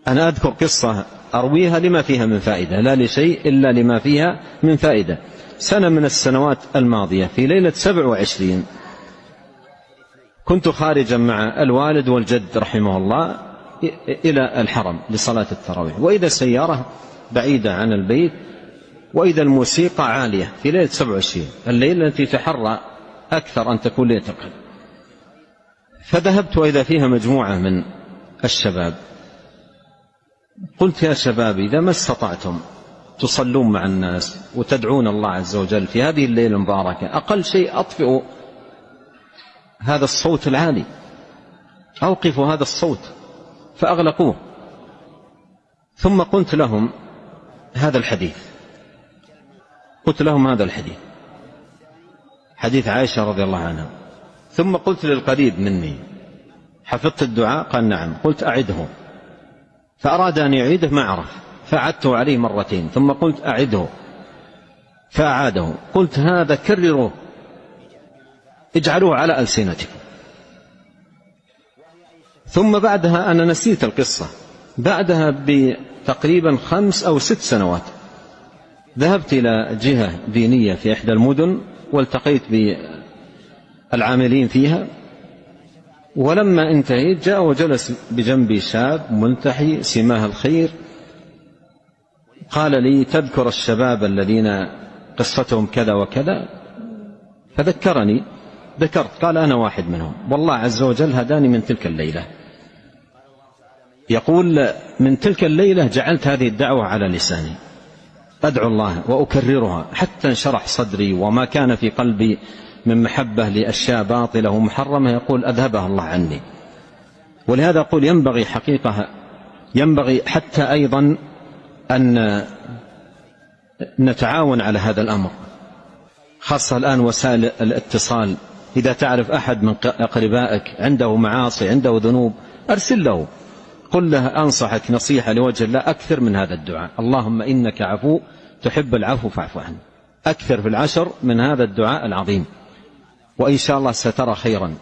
أنا أذكر قصة أرويها لما فيها من فائدة، لا لشيء إلا لما فيها من فائدة. سنة من السنوات الماضية في ليلة 27 كنت خارجا مع الوالد والجد رحمه الله إلى الحرم لصلاة التراويح، وإذا سيارة بعيدة عن البيت، وإذا الموسيقى عالية في ليلة 27 الليلة التي تحرى أكثر أن تكون ليلة القدر. فذهبت وإذا فيها مجموعة من الشباب. قلت يا شباب إذا ما استطعتم تصلون مع الناس وتدعون الله عز وجل في هذه الليلة المباركة، أقل شيء أطفئوا هذا الصوت العالي، أوقفوا هذا الصوت، فأغلقوه. ثم قلت لهم هذا الحديث، حديث عائشة رضي الله عنها. ثم قلت للقريب مني حفظت الدعاء؟ قال نعم. قلت أعده. فأراد أن يعيده ما عرف، فأعدته عليه مرتين، ثم قلت أعده فأعاده. قلت هذا كرروه، اجعلوه على ألسنتكم. ثم بعدها أنا نسيت القصة، بعدها بتقريبا 5 أو 6 سنوات ذهبت إلى جهة دينية في إحدى المدن والتقيت بالعاملين فيها، ولما انتهيت جاء وجلس بجنبي شاب ملتحي سماه الخير، قال لي تذكر الشباب الذين قصتهم كذا وكذا؟ فذكرني، ذكرت. قال أنا واحد منهم، والله عز وجل هداني من تلك الليلة. يقول من تلك الليلة جعلت هذه الدعوة على لساني، أدعو الله وأكررها حتى انشرح صدري، وما كان في قلبي من محبة لأشياء باطلة ومحرمة يقول أذهبها الله عني. ولهذا أقول ينبغي حقيقة، ينبغي حتى أيضا أن نتعاون على هذا الأمر، خاصة الآن وسائل الاتصال. إذا تعرف أحد من أقربائك عنده معاصي، عنده ذنوب، أرسل له، قل له أنصحك نصيحة لوجه الله، أكثر من هذا الدعاء، اللهم إنك عفو تحب العفو فاعف عنه. أكثر في 10 من هذا الدعاء العظيم، وإن شاء الله سترى خيرا.